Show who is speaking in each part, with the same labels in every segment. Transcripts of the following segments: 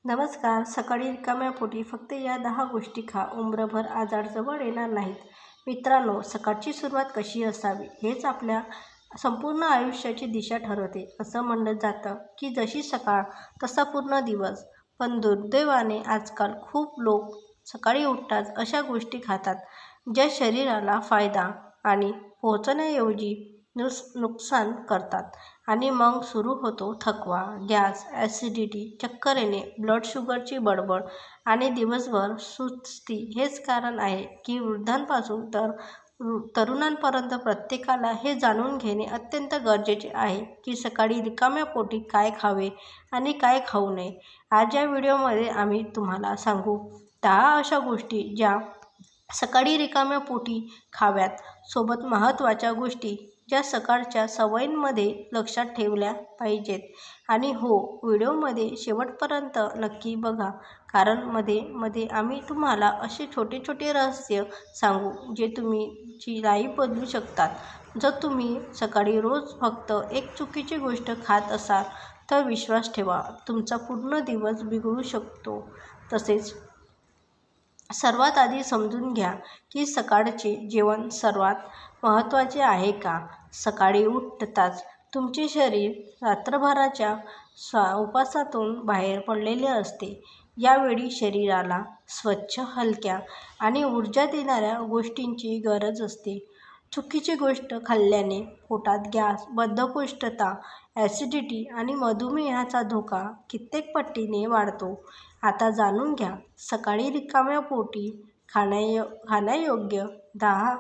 Speaker 1: नमस्कार. सकाळी रिकाम्या पोटी फक्त या 10 गोष्टी खा, उंबरभर आजार जवळ येणार नाहीत. मित्रांनो, सकाळची सुरुवात कशी असावी हेच आपल्या संपूर्ण आयुष्याची दिशा ठरवते. असं म्हणलं जातं की जशी सकाळ तसा पूर्ण दिवस. पण दुर्दैवाने आजकाल खूप लोक सकाळी उठताच अशा गोष्टी खातात ज्या शरीराला फायदा आणि पोहोचण्याऐवजी नुकसान करतात. आणि मग सुरू होतो थकवा, गॅस, ॲसिडिटी, चक्कर येणे, ब्लड शुगरची बडबड आणि दिवसभर सुस्ती. हेच कारण आहे की वृद्धांपासून तर तरुणांपर्यंत प्रत्येकाला हे जाणून घेणे अत्यंत गरजेचे आहे की सकाळी रिकाम्या पोटी काय खावे आणि काय खाऊ नये. आज या व्हिडिओमध्ये आम्ही तुम्हाला सांगू 10 अशा गोष्टी ज्या सकाळी रिकाम्या पोटी खाव्यात. सोबत महत्त्वाच्या गोष्टी ज्या सकाळच्या सवयींमध्ये लक्षात ठेवल्या पाहिजेत. आणि हो, व्हिडिओमध्ये शेवटपर्यंत नक्की बघा, कारण मध्ये मध्ये आम्ही तुम्हाला असे छोटे छोटे रहस्य सांगू जे तुमची लाईफ बदलू शकतात. जर तुम्ही सकाळी रोज फक्त एक चुकीची गोष्ट खात असाल तर विश्वास ठेवा, तुमचा पूर्ण दिवस बिघडू शकतो. तसेच सर्वात आधी समजून घ्या की सकाळचे जेवण सर्वात महत्त्वाचे आहे का. सकाळी उठताच तुमचे शरीर रात्रभराच्या उपासातून बाहेर पडलेले असते. यावेळी शरीराला स्वच्छ, हलक्या आणि ऊर्जा देणाऱ्या गोष्टींची गरज असते. चुकीची गोष्ट खाल्ल्याने पोटात गॅस, बद्धकोष्ठता, ॲसिडिटी आणि मधुमेहाचा धोका कित्येक पटीने वाढतो. आता जाणून घ्या सकाळी रिकाम्या पोटी खाण्यायोग्य 10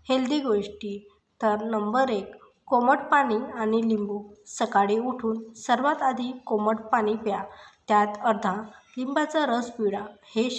Speaker 1: हेल्दी गोष्टी. तर नंबर 1, कोमट पाणी आणि लिंबू. सकाळी उठून सर्वात आधी कोमट पाणी प्या. त्यात अर्धा लिंबाचा रस पिळा. हे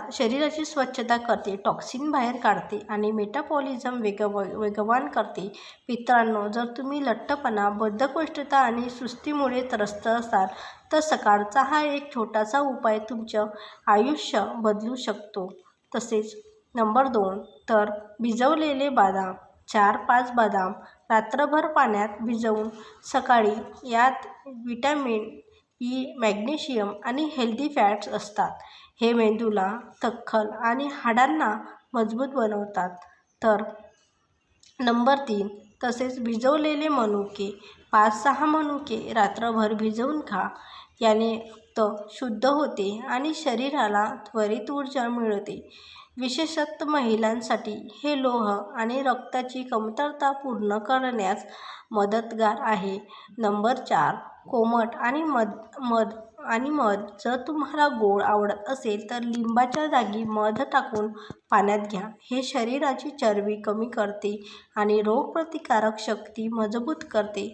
Speaker 1: शरीराची स्वच्छता करते, टॉक्सिन बाहेर काढते आणि मेटाबॉलिझम वेगवान करते. मित्रांनो, जर तुम्ही लठ्ठपणा, बद्धकोष्ठता आणि सुस्तीमुळे त्रस्त असाल तर सकाळचा हा एक छोटासा उपाय तुमचं आयुष्य बदलू शकतो. तसेच नंबर 2, तर भिजवलेले बदाम. 4-5 बदाम रात्रभर पाण्यात भिजवून सकाळी. यात व्हिटॅमिन ई, मॅग्नेशियम आणि हेल्दी फॅट्स असतात. हे मेंदूला तत्सम आणि हाडांना मजबूत बनवतात. तर नंबर 3, तसेच भिजवलेले मनुके. 5-6 मनुके रात्रभर भिजवून खा. याने रक्त शुद्ध होते आणि शरीराला त्वरित ऊर्जा मिळते. विशेषतः महिलांसाठी हे लोह आणि रक्ताची कमतरता पूर्ण करण्यास मदतगार आहे. नंबर 4, कोमट आणि मध. जर तुम्हाला गोड आवडत असेल तर लिंबाच्या जागी मध टाकून पाण्यात घ्या. हे शरीराची चरबी कमी करते आणि रोगप्रतिकारक शक्ती मजबूत करते.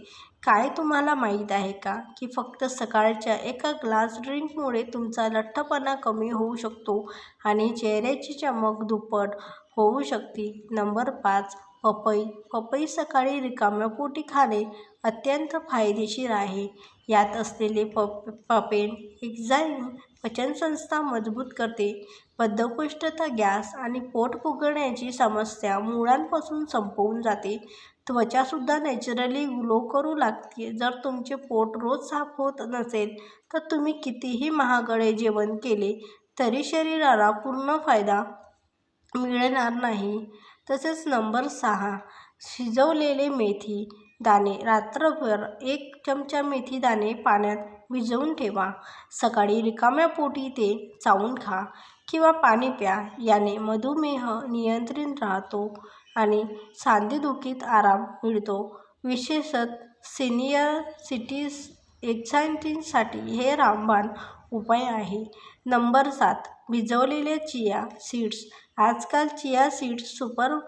Speaker 1: काय तुम्हाला माहीत आहे का की फक्त सकाळच्या एका ग्लास ड्रिंकमुळे तुमचा लठ्ठपणा कमी होऊ शकतो आणि चेहऱ्याची चमक दुप्पट होऊ शकते. नंबर 5, पपई. पपई सकाळी रिकाम्या पोटी खाणे अत्यंत फायदेशीर आहे. यात असलेले पपेन एन्झाईम पचनसंस्था मजबूत करते. बद्धकोष्ठता, गॅस आणि पोट फुगण्याची समस्या मुळांपासून संपवून जाते. त्वचासुद्धा नॅचरली ग्लो करू लागते. जर तुमचे पोट रोज साफ होत नसेल तर तुम्ही कितीही महागडे जेवण केले तरी शरीराला पूर्ण फायदा मिळणार नाही. तसेच नंबर 6, शिजवलेले मेथी दाणे. रात्रभर 1 चमचा मेथी दाणे पाण्यात भिजवून ठेवा. सकाळी रिकाम्या पोटी ते चावून खा किंवा पाणी प्या. याने मधुमेह नियंत्रित राहतो आणि सांधेदुखीत आराम मिळतो. विशेषतः सिनियर सिटीझन्ससाठी हे रामबाण उपाय आहे. नंबर 7, भिजवलेले चिया सीड्स. आजकाल चिया सीड्स सुपर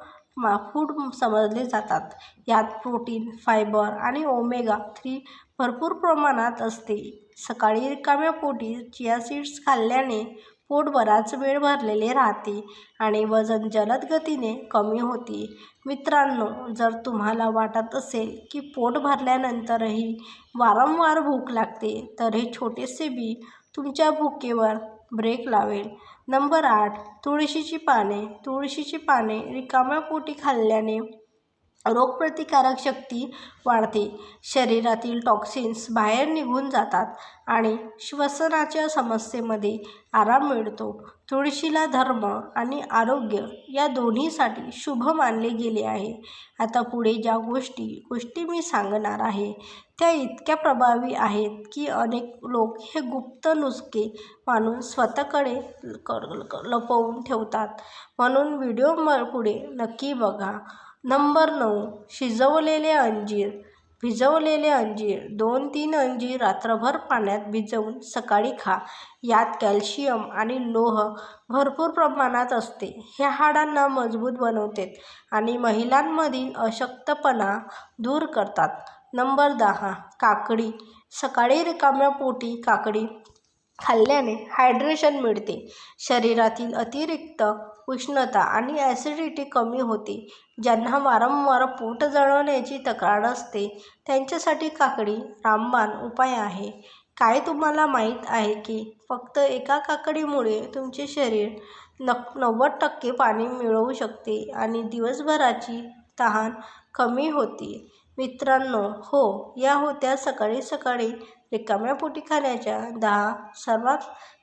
Speaker 1: फूड समजले जातात. यात प्रोटीन, फायबर आणि ओमेगा 3 भरपूर प्रमाणात असते. सकाळी रिकाम्या पोटी चिया सीड्स खाल्ल्याने पोट बराच वेळ भरलेले राहते आणि वजन जलद गतीने कमी होते. मित्रांनो, जर तुम्हाला वाटत असेल की पोट भरल्यानंतरही वारंवार भूक लागते तर हे छोटेसे बी तुमच्या भुकेवर ब्रेक लावेल. नंबर 8, तुळशीची पाने. तुळशीची पाने रिकाम्या पोटी खाल्ल्याने रोगप्रतिकारक शक्ती वाढते, शरीरातील टॉक्सिन्स बाहेर निघून जातात आणि श्वसनाच्या समस्येमध्ये आराम मिळतो. तुळशीला धर्म आणि आरोग्य या दोन्हीसाठी शुभ मानले गेले आहे. आता पुढे ज्या गोष्टी मी सांगणार आहे त्या इतक्या प्रभावी आहेत की अनेक लोक हे गुप्त नुसके मानून स्वतःकडे लपवून ठेवतात. म्हणून व्हिडिओ पुढे नक्की बघा. नंबर 9. भिजवलेले अंजीर 2-3 अंजीर रात्रभर पाण्यात भिजवून सकाळी खा. यात कॅल्शियम आणि लोह भरपूर प्रमाणात असते. हे हाडांना मजबूत बनवते आणि महिलांमधील अशक्तपणा दूर करतात. नंबर 10. काकडी. सकाळी रिकाम्या पोटी काकडी खाल्ल्याने हायड्रेशन मिळते, शरीरातील अतिरिक्त उष्णता आणि ॲसिडिटी कमी होते. ज्यांना वारंवार पोट जळण्याची तक्रार असते त्यांच्यासाठी काकडी रामबाण उपाय आहे. काय तुम्हाला माहीत आहे की फक्त एका काकडीमुळे तुमचे शरीर 90% पाणी मिळवू शकते आणि दिवसभराची तहान कमी होते? मित्रांनो, हो, या होत्या सकाळी सकाळी रिकाम्या पोटी खाण्याच्या 10 सर्वात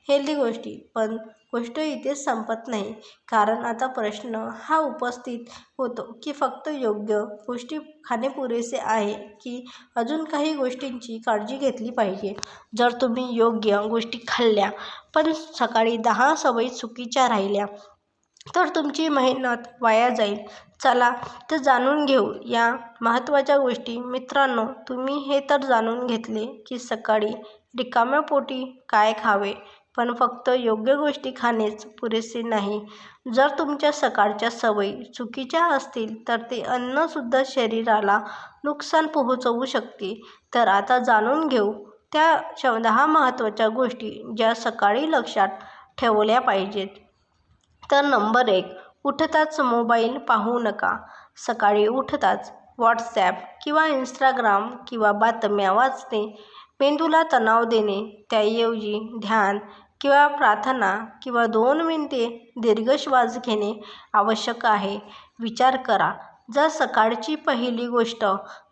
Speaker 1: हेल्दी गोष्टी. पण गोष्ट इथेच संपत नाही, कारण आता प्रश्न हा उपस्थित होतो की फक्त योग्य गोष्टी खाणे पुरेसे आहे की अजून काही गोष्टींची काळजी घेतली पाहिजे. जर तुम्ही योग्य गोष्टी खाल्ल्या पण सकाळी 10 सवयी चुकीच्या राहिल्या तर तुमची मेहनत वाया जाईल. चला तर जाणून घेऊ या महत्त्वाच्या गोष्टी. मित्रांनो, तुम्ही हे तर जाणून घेतले की सकाळी रिकाम्या पोटी काय खावे, पण फक्त योग्य गोष्टी खाणेच पुरेसे नाही. जर तुमच्या सकाळच्या सवयी चुकीच्या असतील तर ते अन्नसुद्धा शरीराला नुकसान पोहोचवू शकते. तर आता जाणून घेऊ त्या 10 महत्त्वाच्या गोष्टी ज्या सकाळी लक्षात ठेवल्या पाहिजेत. तर नंबर 1. उठताच मोबाईल पाहू नका. सकाळी उठताच व्हॉट्सॲप किंवा इंस्टाग्राम किंवा बातम्या वाचणे मेंदूला तणाव देणे. त्याऐवजी ध्यान किंवा प्रार्थना किंवा 2 मिनिटे दीर्घ श्वास घेणे आवश्यक आहे. विचार करा, जर सकाळची पहिली गोष्ट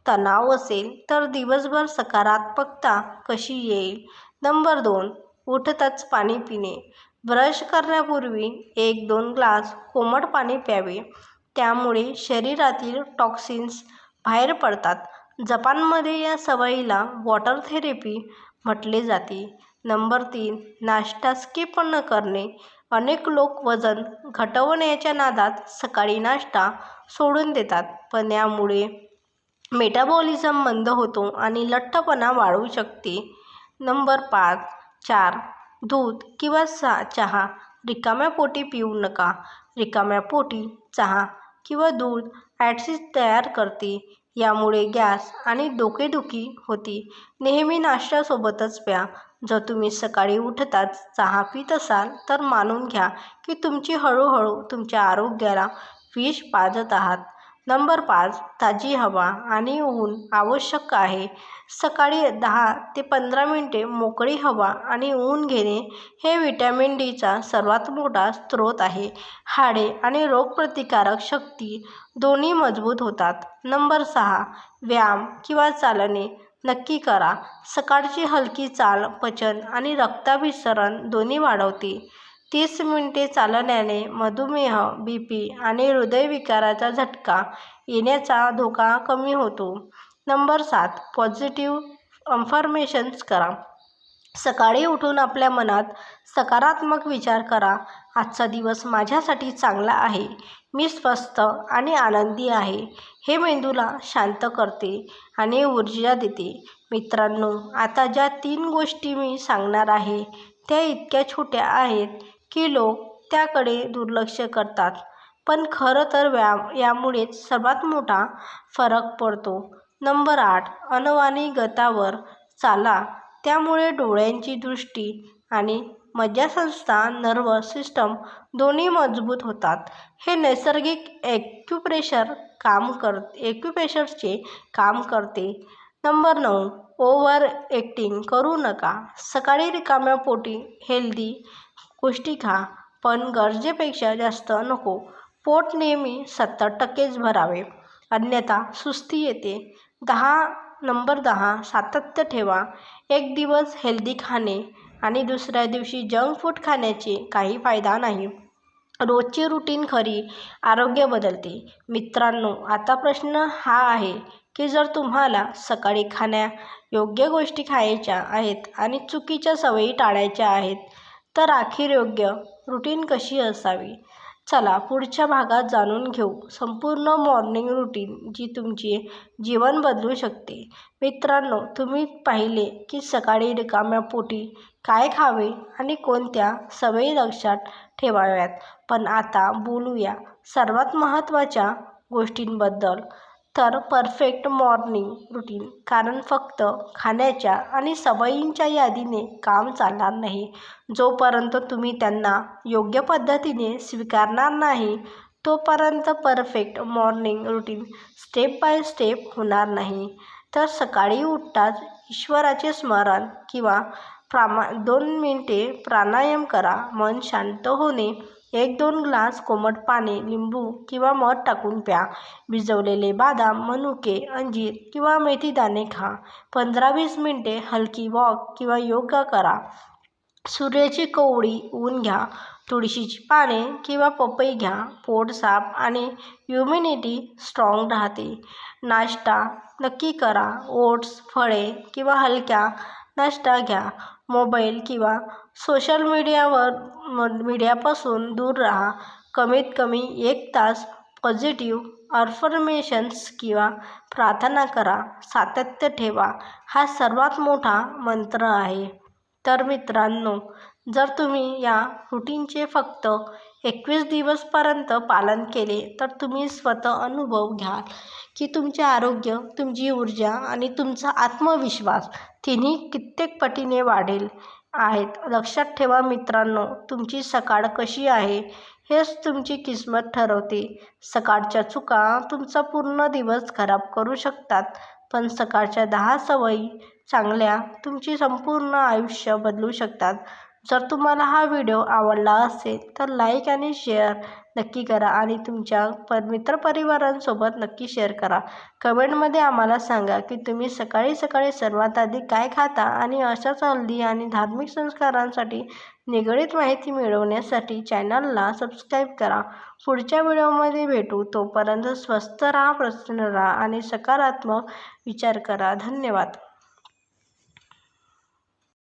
Speaker 1: तणाव असेल तर दिवसभर सकारात्मकता कशी येईल? नंबर 2. उठताच पाणी पिणे. ब्रश करण्यापूर्वी 1-2 ग्लास कोमट पाणी प्यावे. त्यामुळे शरीरातील टॉक्सिन्स बाहेर पडतात. जपानमध्ये या सवयीला वॉटर थेरपी म्हटले जाते. नंबर 3. नाश्ता स्किप न करणे. अनेक लोक वजन घटवण्याच्या नादात सकाळी नाश्ता सोडून देतात, पण यामुळे मेटाबॉलिझम मंद होतो आणि लठ्ठपणा वाढू शकते. नंबर 4. दूध किंवा चहा रिकाम्या पोटी पिऊ नका. रिकाम्या पोटी चहा किंवा दूध ॲसिड तयार करते. यामुळे गॅस आणि डोकेदुखी होते. नेहमी नाश्त्यासोबतच प्या. जर तुम्ही सकाळी उठताच चहा पित असाल तर मानून घ्या की तुम्ही हळूहळू तुमच्या आरोग्याला विष पाजत आहात. नंबर 5. ताजी हवा आणि ऊन आवश्यक आहे. सकाळी 10 ते 15 मिनिटे मोकळी हवा आणि ऊन घेणे हे व्हिटॅमिन डीचा सर्वात मोठा स्रोत आहे. हाडे आणि रोगप्रतिकारक शक्ती दोन्ही मजबूत होतात. नंबर 6. व्यायाम किंवा चालणे नक्की करा. सकाळची हलकी चाल पचन आणि रक्ताभिसरण दोन्ही वाढवते. 30 मिनिटे चालण्याने मधुमेह, BP आणि हृदयविकाराचा झटका येण्याचा धोका कमी होतो. नंबर 7. पॉझिटिव्ह अफर्मेशन्स करा. सकाळी उठून आपल्या मनात सकारात्मक विचार करा. आजचा दिवस माझ्यासाठी चांगला आहे. मी स्वस्थ आणि आनंदी आहे. हे मेंदूला शांत करते आणि ऊर्जा देते. मित्रांनो, आता ज्या 3 गोष्टी मी सांगणार आहे त्या इतक्या छोट्या आहेत की लोक त्याकडे दुर्लक्ष करतात, पण खरं तर यामुळेच सर्वात मोठा फरक पडतो. नंबर 8. अनवाणी गतावर चाला. त्यामुळे डोळ्यांची दृष्टी आणि मज्जासंस्था नर्व्हस सिस्टम दोन्ही मजबूत होतात. हे नैसर्गिक ॲक्युप्रेशरचे काम करते. नंबर 9. ओव्हर ईटिंग करू नका. सकाळी रिकाम्या पोटी हेल्दी गोष्टी खा, पण गरजेपेक्षा जास्त नको. पोट नेहमी 70%च भरावे. अन्यथा सुस्ती येते. नंबर 10 सातत्य ठेवा. एक दिवस हेल्दी खाणे आणि दुसऱ्या दिवशी जंक फूड खाण्याचे काही फायदा नाही. रोजची रुटीन खरी आरोग्य बदलते. मित्रांनो, आता प्रश्न हा आहे की जर तुम्हाला सकाळी योग्य गोष्टी खायच्या आहेत आणि चुकीच्या सवयी टाळायच्या आहेत, तर अखेर योग्य रुटीन कशी असावी? चला पुढच्या भागात जाणून घेऊ संपूर्ण मॉर्निंग रुटीन जी तुमचे जीवन बदलू शकते. मित्रांनो, तुम्ही पाहिले की सकाळी रिकाम्या पोटी काय खावे आणि कोणत्या सवयी लक्षात ठेवाव्यात. पण आता बोलूया सर्वात महत्त्वाच्या गोष्टींबद्दल, तर परफेक्ट मॉर्निंग रुटीन. कारण फक्त खाण्याच्या आणि सवयींच्या यादीने काम चालणार नाही. जोपर्यंत तुम्ही त्यांना योग्य पद्धतीने स्वीकारणार नाही, तोपर्यंत perfect morning routine step by step होणार नाही. तर सकाळी उठताच ईश्वराचे स्मरण किंवा 2 मिनिटे प्राणायाम करा. मन शांत होणे. 1-2 ग्लास कोमट पाणी लिंबू किंवा मध टाकून प्या. भिजवलेले बदाम, मनुके, अंजीर किंवा मेथीदाणे खा. 15-20 मिनिटे हलकी वॉक किंवा योगा करा. सूर्याची कोवळी ऊन घ्या. तुळशीची पाने किंवा पपई घ्या. पोट साफ आणि इम्युनिटी स्ट्रॉंग राहते. नाश्ता नक्की करा. ओट्स, फळे किंवा हलक्या नाश्ता घ्या. मोबाईल किंवा सोशल मीडियापासून दूर राहा. कमीत कमी 1 तास पॉझिटिव्ह अफर्मेशन्स किंवा प्रार्थना करा. सातत्य ठेवा हा सर्वात मोठा मंत्र आहे. तर मित्रांनो, जर तुम्ही या रुटीनचे फक्त 21 दिवसांपर्यंत पालन केले, तर तुम्ही स्वतः अनुभव घ्याल की तुमचे आरोग्य, तुमची ऊर्जा आणि तुमचा आत्मविश्वास तिन्ही कित्येक पटीने वाढेल आहेत. लक्षात ठेवा मित्रांनो, तुमची सकाळ कशी आहे हेच तुमची किस्मत ठरवते. सकाळच्या चुका तुमचा पूर्ण दिवस खराब करू शकतात, पण सकाळच्या 10 सवयी चांगल्या तुमची संपूर्ण आयुष्य बदलू शकतात. जर तुम्हाला हा व्हिडिओ आवडला असेल तर लाईक आणि शेअर नक्की करा आणि तुमच्या मित्रपरिवारांसोबत नक्की शेअर करा. कमेंटमध्ये आम्हाला सांगा की तुम्ही सकाळी सकाळी सर्वात आधी काय खाता आणि अशाच हेल्दी आणि धार्मिक संस्कारांसाठी निगडीत माहिती मिळवण्यासाठी चॅनलला सबस्क्राईब करा. पुढच्या व्हिडिओमध्ये भेटू. तोपर्यंत स्वस्थ राहा, प्रसन्न राहा आणि सकारात्मक विचार करा. धन्यवाद.